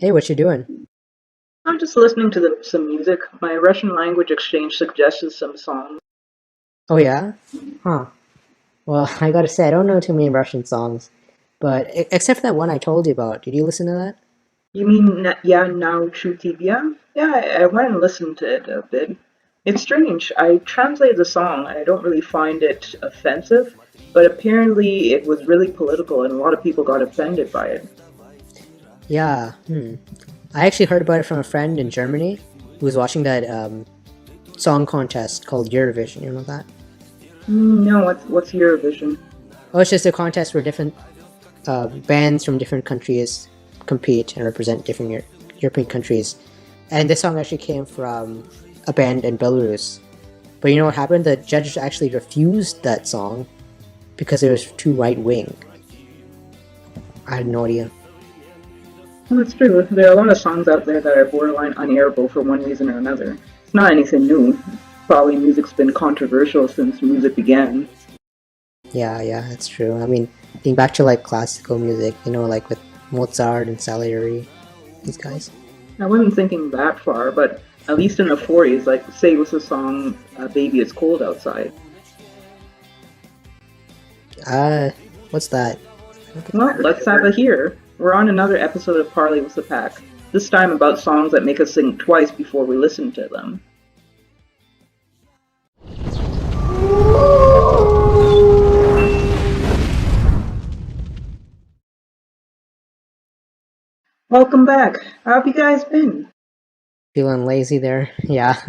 Hey, what you doing? I'm just listening to some music. My Russian language exchange suggested some songs. Oh yeah? Huh. Well, I gotta say, I don't know too many Russian songs, but except for that one I told you about. Did you listen to that? You mean "Ya now Chutivya"? Yeah, I went and listened to it a bit. It's strange. I translated the song. I don't really find it offensive, but apparently it was really political and a lot of people got offended by it. Yeah. I actually heard about it from a friend in Germany who was watching that song contest called Eurovision. You know that? No, what's Eurovision? Oh, it's just a contest where different bands from different countries compete and represent different European countries. And this song actually came from a band in Belarus. But you know what happened? The judges actually refused that song because it was too right wing. I had no idea. Well, it's true. There are a lot of songs out there that are borderline unairable for one reason or another. It's not anything new. Probably music's been controversial since music began. Yeah, that's true. I mean, think back to like classical music, like with Mozart and Salieri, these guys. I wasn't thinking that far, but at least in the 40s, like, say, was the song Baby It's Cold Outside. Uh, what's that? Well, let's have it here. We're on another episode of Parley with the Pack, this time about songs that make us think twice before we listen to them. Welcome back. How have you guys been? Feeling lazy there? Yeah.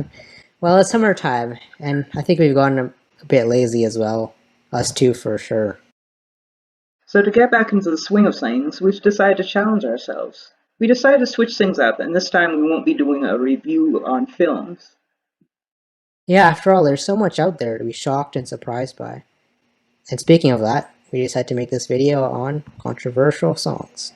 Well, it's summertime, and I think we've gotten a bit lazy as well. Us too, for sure. So, to get back into the swing of things, we've decided to challenge ourselves. We decided to switch things up, and this time we won't be doing a review on films. Yeah, after all, there's so much out there to be shocked and surprised by. And speaking of that, we decided to make this video on controversial songs.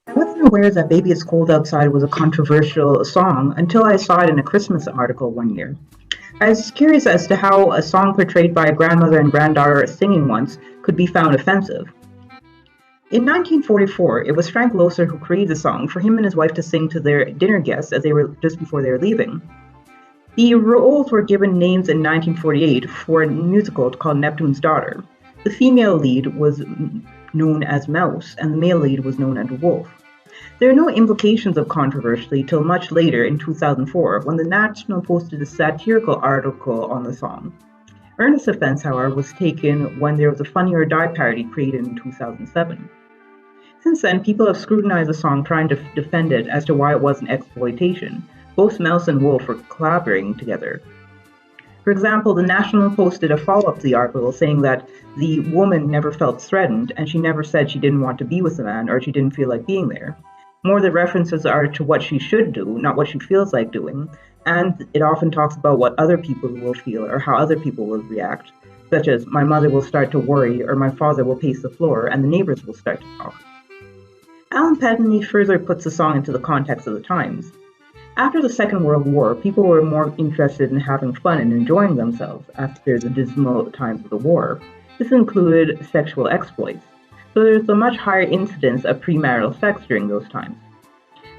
I wasn't aware that Baby It's Cold Outside was a controversial song until I saw it in a Christmas article one year. I was curious as to how a song portrayed by a grandmother and granddaughter singing once could be found offensive. In 1944, it was Frank Loesser who created the song for him and his wife to sing to their dinner guests as they were just before they were leaving. The roles were given names in 1948 for a musical called Neptune's Daughter. The female lead was known as Mouse, and the male lead was known as Wolf. There are no implications of controversy till much later in 2004, when the National posted a satirical article on the song. Earnest offense, however, was taken when there was a Funny or Die parody created in 2007. Since then, people have scrutinized the song trying to defend it as to why it wasn't exploitation. Both Mouse and Wolf were collaborating together. For example, the National posted a follow-up to the article saying that the woman never felt threatened and she never said she didn't want to be with the man or she didn't feel like being there. More the references are to what she should do, not what she feels like doing, and it often talks about what other people will feel or how other people will react, such as my mother will start to worry or my father will pace the floor and the neighbors will start to talk. Alan Patoney further puts the song into the context of the times. After the Second World War, people were more interested in having fun and enjoying themselves after the dismal times of the war. This included sexual exploits, so there's a much higher incidence of premarital sex during those times.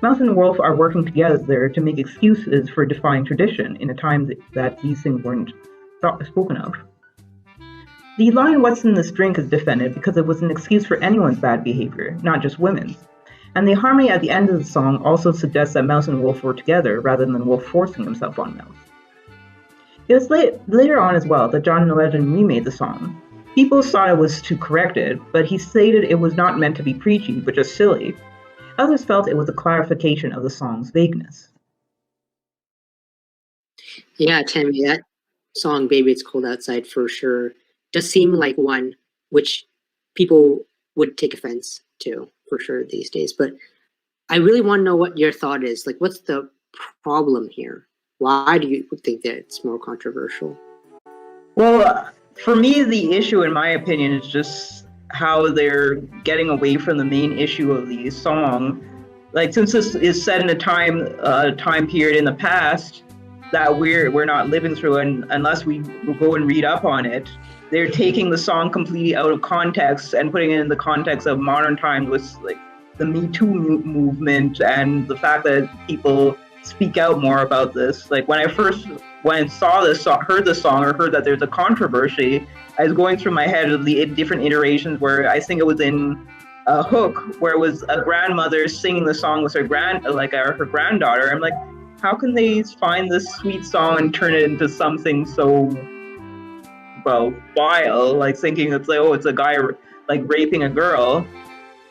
Mouse and Wolf are working together to make excuses for defying tradition in a time that these things weren't spoken of. The line "What's in this drink" is defended because it was an excuse for anyone's bad behavior, not just women's. And the harmony at the end of the song also suggests that Mouse and Wolf were together rather than Wolf forcing himself on Mouse. It was later on as well that John Legend remade the song. People thought it was to correct it, but he stated it was not meant to be preachy, but just silly. Others felt it was a clarification of the song's vagueness. Yeah, Tammy, that song "Baby It's Cold Outside" for sure does seem like one which people would take offense to for sure these days. But I really want to know what your thought is. Like, what's the problem here? Why do you think that it's more controversial? Well, for me, the issue, in my opinion, is just how they're getting away from the main issue of the song. Like, since this is set in a time period in the past, that we're not living through, and unless we go and read up on it, they're taking the song completely out of context and putting it in the context of modern times with like the Me Too movement and the fact that people speak out more about this. Like when I saw this song, heard the song, or heard that there's a controversy, I was going through my head of the different iterations where I think it was in Hook, where it was a grandmother singing the song with her her granddaughter. I'm like, how can they find this sweet song and turn it into something so vile? Like thinking it's like, oh, it's a guy like raping a girl.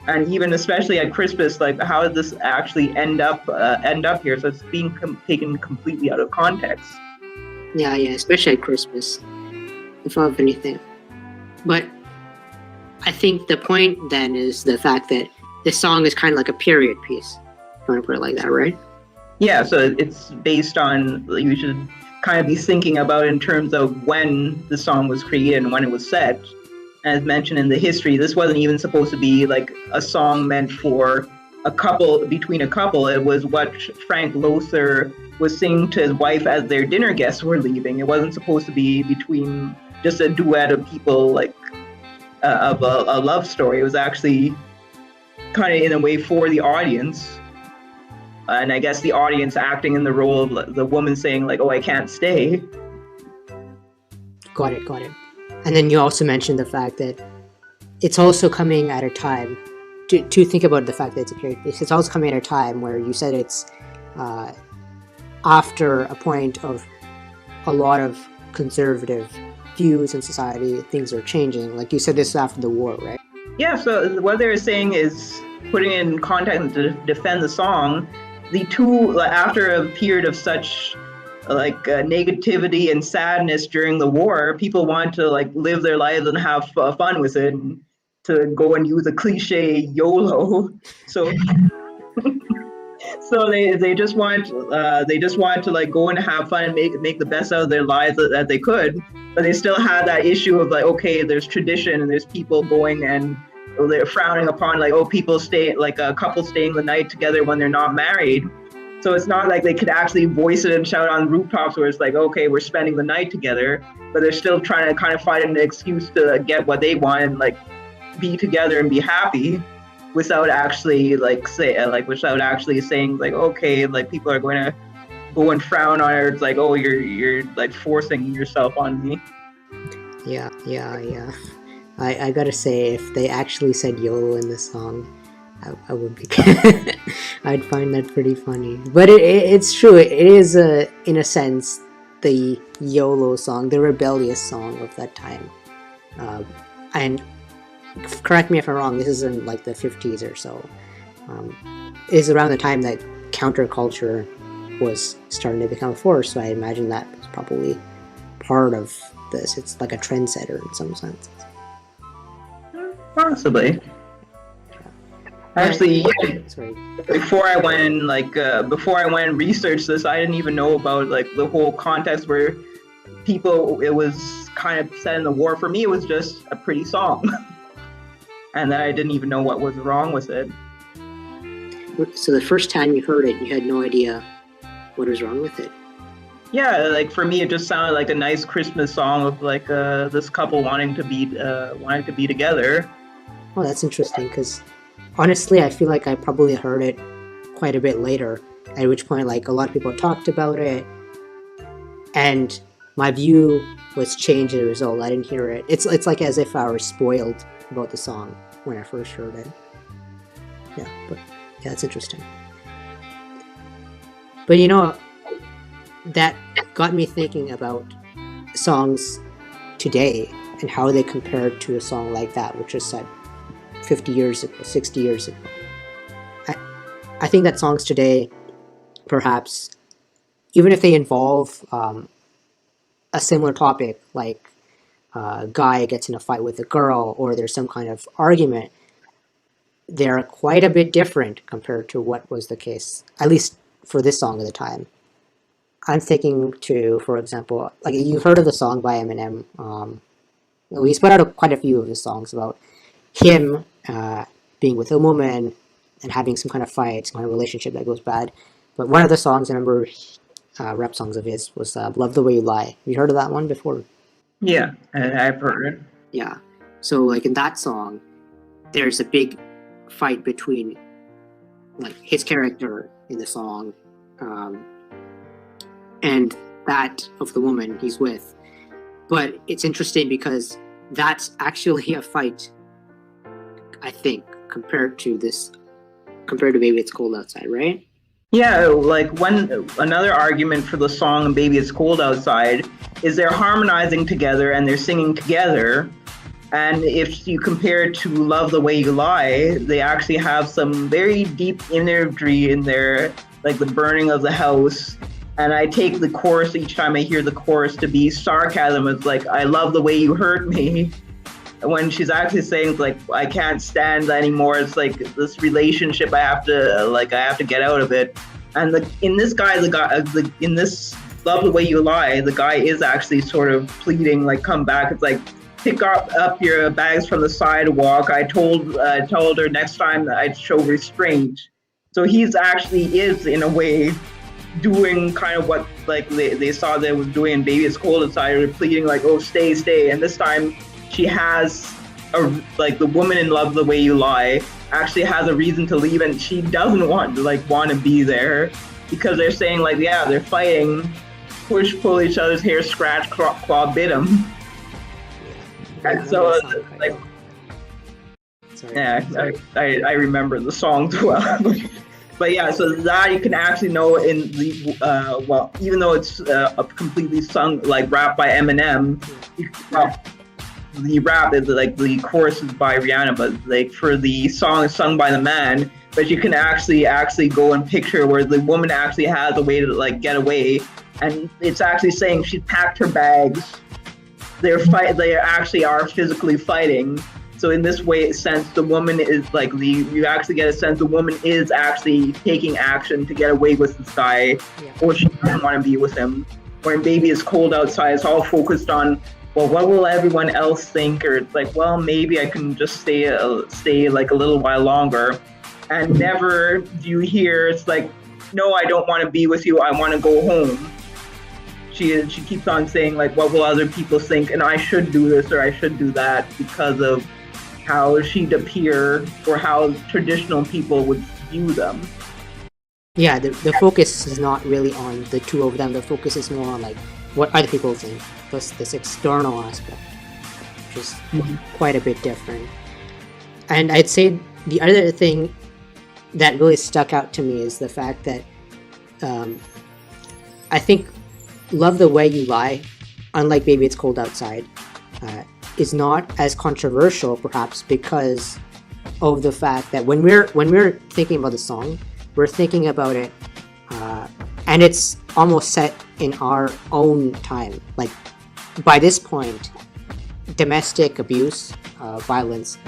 And even especially at Christmas, like how did this actually end up here? So it's being taken completely out of context. Yeah, especially at Christmas, if of anything. But I think the point then is the fact that this song is kind of like a period piece. If you want to put it like that, right? Yeah, so it's based on, you should kind of be thinking about it in terms of when the song was created and when it was set. As mentioned in the history, this wasn't even supposed to be like a song meant for a couple, between a couple. It was what Frank Lothar was singing to his wife as their dinner guests were leaving. It wasn't supposed to be between just a duet of people, like of a love story. It was actually kind of in a way for the audience. And I guess the audience acting in the role of the woman saying like, oh, I can't stay. Got it. And then you also mentioned the fact that it's also coming at a time, to think about the fact that it's a period piece, it's also coming at a time where you said it's after a point of a lot of conservative views in society, things are changing. Like you said, this is after the war, right? Yeah, so what they're saying is putting in context to defend the song, the two, after a period of such negativity and sadness during the war, people want to like live their lives and have fun with it, and to go and use a cliche YOLO. So so they just want to like go and have fun and make the best out of their lives that they could, but they still have that issue of like, okay, there's tradition and there's people going and they're frowning upon like, oh, people stay, like a couple staying the night together when they're not married. So it's not like they could actually voice it and shout on rooftops where it's like, okay, we're spending the night together, but they're still trying to kind of find an excuse to get what they want and like be together and be happy, without actually without actually saying like, okay, like people are going to go and frown on it. It's like, oh, you're like forcing yourself on me. Yeah. I gotta say, if they actually said YOLO in the song, I would be I'd find that pretty funny. But it's true, it is in a sense the YOLO song, the rebellious song of that time. And correct me if I'm wrong, this is in like the 50s or so. It is around the time that counterculture was starting to become a force, so I imagine that was probably part of this. It's like a trendsetter in some sense. Possibly. Actually, sorry. Before I went and researched this, I didn't even know about like the whole context where it was kind of set in the war. For me, it was just a pretty song. And then I didn't even know what was wrong with it. So the first time you heard it, you had no idea what was wrong with it? Yeah, like for me, it just sounded like a nice Christmas song of like this couple wanting to be together. Oh, that's interesting, because honestly, I feel like I probably heard it quite a bit later, at which point like a lot of people talked about it, and my view was changed as a result. I didn't hear it. It's like as if I was spoiled about the song when I first heard it. Yeah, it's interesting. But you know, that got me thinking about songs today and how they compare to a song like that, which was set 50 years ago, 60 years ago. I think that songs today, perhaps, even if they involve a similar topic, like a guy gets in a fight with a girl, or there's some kind of argument, they're quite a bit different compared to what was the case, at least for this song at the time. I'm thinking to, for example, like you've heard of the song by Eminem. He's put out quite a few of his songs about him being with a woman and having some kind of fight, some kind of relationship that goes bad. But one of the songs I remember rap songs of his was "Love the Way You Lie." Have you heard of that one before? Yeah, I've heard it. Yeah. So like in that song, there's a big fight between like his character in the song and that of the woman he's with. But it's interesting because that's actually a fight, I think, compared to Baby It's Cold Outside, right? Yeah, like another argument for the song Baby It's Cold Outside is they're harmonizing together and they're singing together. And if you compare it to Love the Way You Lie, they actually have some very deep imagery in there, like the burning of the house. And I take the chorus each time I hear the chorus to be sarcasm. It's like, I love the way you hurt me. When she's actually saying like, I can't stand anymore. It's like this relationship, I have to get out of it. And in this Love the Way You Lie, the guy is actually sort of pleading, like, come back. It's like, pick up your bags from the sidewalk. I told her next time that I'd show restraint. So he's actually is in a way doing kind of what like they saw they was doing in Baby It's Cold Outside, or pleading like, oh, stay. And this time she has the woman in Love the Way You Lie actually has a reason to leave, and she doesn't want to be there because they're saying like, yeah, they're fighting, push, pull each other's hair, scratch, claw, bit them. And so, like, yeah, I remember the song too well. But yeah, so that you can actually know in the even though it's a completely sung like rap by Eminem, the rap is like the chorus is by Rihanna, but like for the song is sung by the man. But you can actually go and picture where the woman actually has a way to like get away, and it's actually saying she packed her bags. They actually are physically fighting. So in this sense, the woman is like you actually get a sense the woman is actually taking action to get away with this guy, or she doesn't want to be with him. Or in Baby It's Cold Outside, it's all focused on, well, what will everyone else think? Or it's like, well, maybe I can just stay like a little while longer. And never do you hear it's like, no, I don't want to be with you. I want to go home. She keeps on saying like, what will other people think? And I should do this or I should do that because of how she'd appear or how traditional people would view them. Yeah, the focus is not really on the two of them. The focus is more on like what other people think. This external aspect, which is quite a bit different. And I'd say the other thing that really stuck out to me is the fact that I think Love the Way You Lie, unlike Baby It's Cold Outside, is not as controversial perhaps because of the fact that when we're thinking about the song, we're thinking about it and it's almost set in our own time. Like by this point, domestic abuse, violence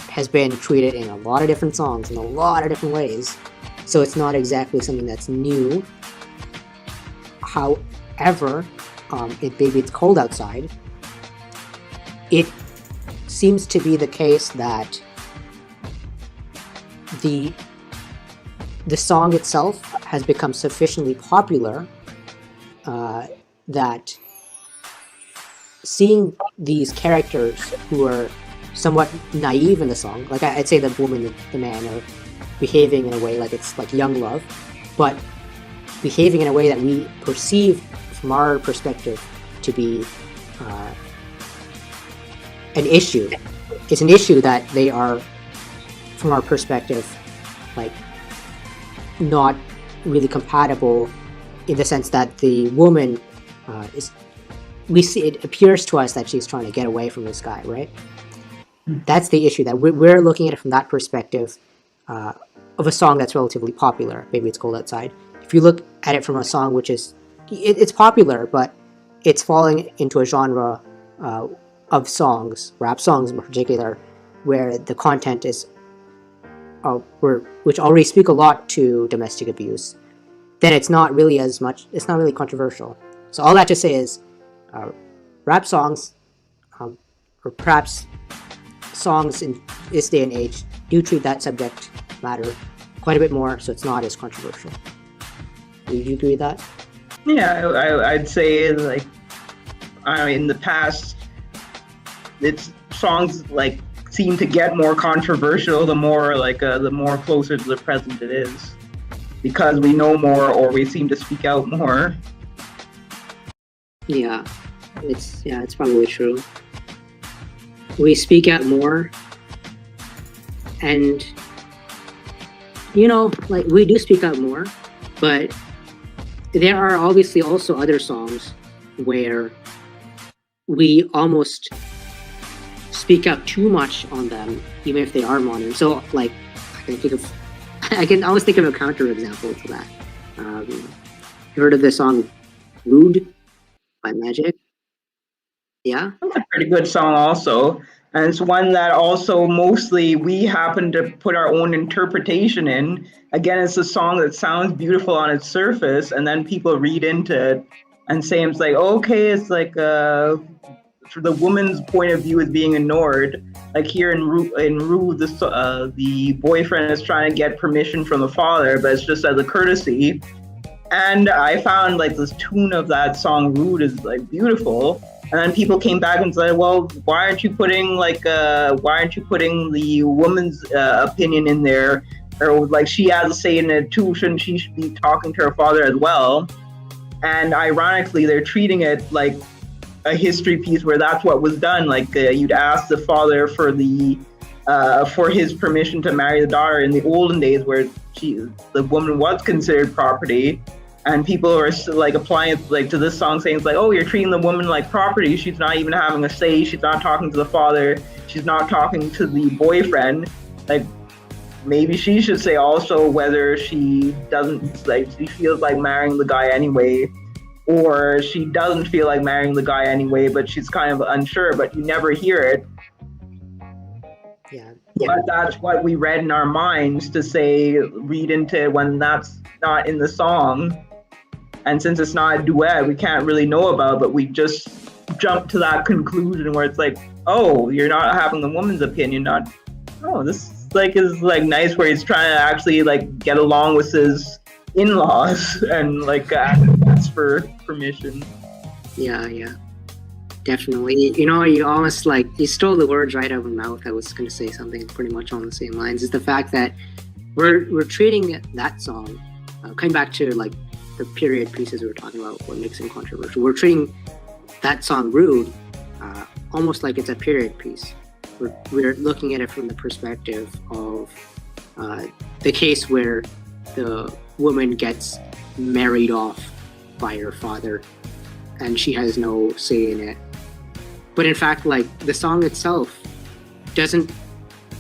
has been treated in a lot of different songs in a lot of different ways, so it's not exactly something that's new. However, in Baby It's Cold Outside, it seems to be the case that the song itself has become sufficiently popular that seeing these characters who are somewhat naive in the song, like I'd say the woman and the man are behaving in a way like it's like young love, but behaving in a way that we perceive from our perspective to be an issue. It's an issue that they are, from our perspective, like not really compatible in the sense that the woman it appears to us that she's trying to get away from this guy, right? That's the issue, that we're looking at it from that perspective of a song that's relatively popular, Baby It's Cold Outside. If you look at it from a song which is, it's popular, but it's falling into a genre of songs, rap songs in particular, where the content is, which already speak a lot to domestic abuse, then it's not really controversial. So all that to say is, rap songs, or perhaps songs in this day and age, do treat that subject matter quite a bit more, so it's not as controversial. Do you agree with that? Yeah, I'd say like in the past, it's songs like seem to get more controversial the more closer to the present it is, because we know more or we seem to speak out more. Yeah, it's probably true. We speak out more, and like we do speak out more, but there are obviously also other songs where we almost speak out too much on them, even if they are modern. So, like, I can always think of a counter example to that. You heard of the song "Rude" by Magic? Yeah. That's a pretty good song, also. And it's one that also mostly we happen to put our own interpretation in. Again, it's a song that sounds beautiful on its surface, and then people read into it and say it's like, okay, it's like for the woman's point of view is being ignored. Like here in Rue, the boyfriend is trying to get permission from the father, but it's just as a courtesy. And I found like this tune of that song "Rude" is like beautiful. And then people came back and said, "Well, why aren't you putting the woman's opinion in there? Or like she has a say in it too. Shouldn't she be talking to her father as well?" And ironically, they're treating it like a history piece where that's what was done. Like you'd ask the father for his permission to marry the daughter in the olden days, where the woman was considered property. And people are like applying it like to this song, saying it's like, oh, you're treating the woman like property. She's not even having a say. She's not talking to the father. She's not talking to the boyfriend. Like maybe she should say also whether she doesn't like she feels like marrying the guy anyway, or she doesn't feel like marrying the guy anyway, but she's kind of unsure. But you never hear it. Yeah. But that's what we read in our minds to say, read into it when that's not in the song. And since it's not a duet, we can't really know about it, but we just jump to that conclusion where it's like, oh, you're not having the woman's opinion, not, oh, this like is like nice, where he's trying to actually like get along with his in-laws and like ask for permission. Yeah, definitely. You almost like you stole the words right out of my mouth. I was going to say something pretty much on the same lines. Is the fact that we're treating that song, coming back to like the period pieces we were talking about, what makes them controversial. We're treating that song "Rude" almost like it's a period piece. We're looking at it from the perspective of the case where the woman gets married off by her father and she has no say in it. But in fact, like the song itself doesn't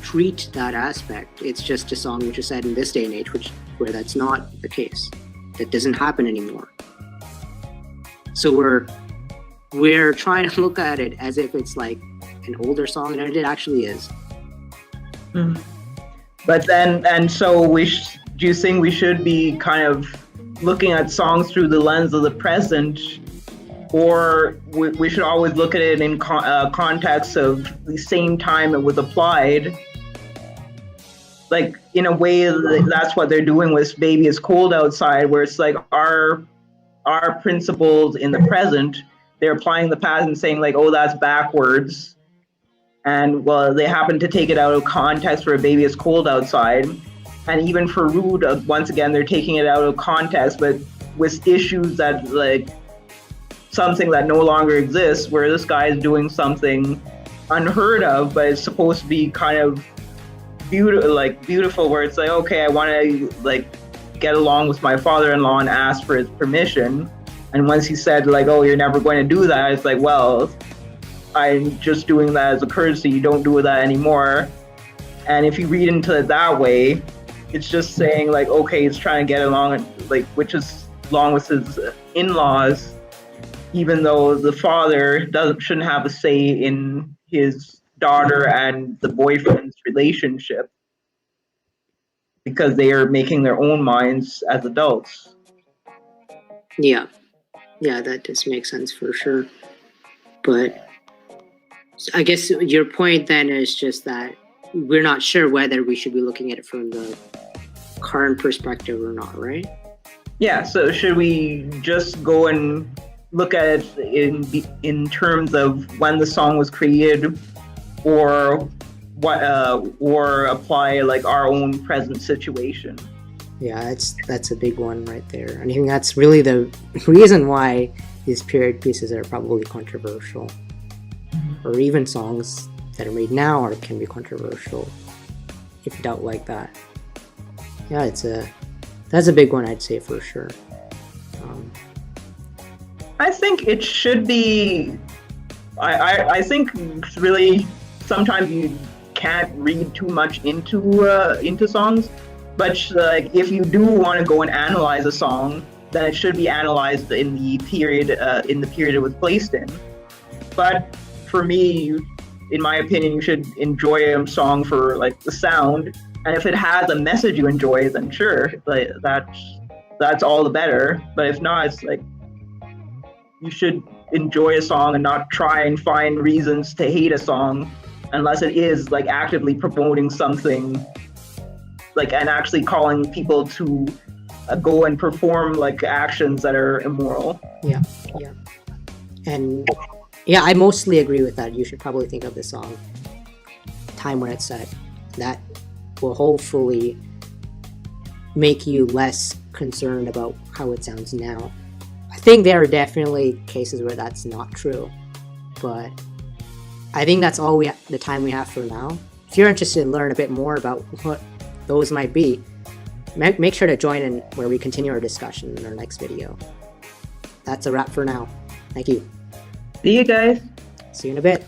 treat that aspect. It's just a song which is said in this day and age, where that's not the case. That doesn't happen anymore. So we're trying to look at it as if it's like an older song, and it actually is. Mm-hmm. But then, and so do you think we should be kind of looking at songs through the lens of the present, or we should always look at it in context of the same time it was applied? Like in a way, that's what they're doing with "Baby It's Cold Outside," where it's like our principles in the present, they're applying the past and saying like, oh, that's backwards. And well, they happen to take it out of context for "A Baby It's Cold Outside." And even for "Rude," once again, they're taking it out of context, but with issues that like something that no longer exists, where this guy is doing something unheard of, but it's supposed to be kind of beautiful, where it's like, okay, I want to like get along with my father-in-law and ask for his permission. And once he said like, oh, you're never going to do that, it's like, well, I'm just doing that as a courtesy. You don't do that anymore. And if you read into it that way, it's just saying like, okay, he's trying to get along, like, which is along with his in-laws, even though the father shouldn't have a say in his daughter and the boyfriend's relationship, because they are making their own minds as adults. Yeah, that does make sense for sure. But I guess your point then is just that we're not sure whether we should be looking at it from the current perspective or not, right? Yeah, so should we just go and look at it in terms of when the song was created, or or apply like our own present situation? Yeah, that's a big one right there. And I think that's really the reason why these period pieces are probably controversial, or even songs that are made now can be controversial if you don't like that. Yeah, that's a big one, I'd say, for sure. I think it should be. I think really sometimes you can't read too much into songs, but like if you do want to go and analyze a song, then it should be analyzed in the period it was placed in. But for me, in my opinion, you should enjoy a song for like the sound, and if it has a message you enjoy, then sure, like that's all the better. But if not, it's like you should enjoy a song and not try and find reasons to hate a song unless it is like actively promoting something, like, and actually calling people to go and perform like actions that are immoral. Yeah, yeah. And yeah, I mostly agree with that. You should probably think of the song time when it's set. That will hopefully make you less concerned about how it sounds now. I think there are definitely cases where that's not true, but I think that's all the time we have for now. If you're interested in learn a bit more about what those might be, make sure to join in where we continue our discussion in our next video. That's a wrap for now. Thank you. See you guys. See you in a bit.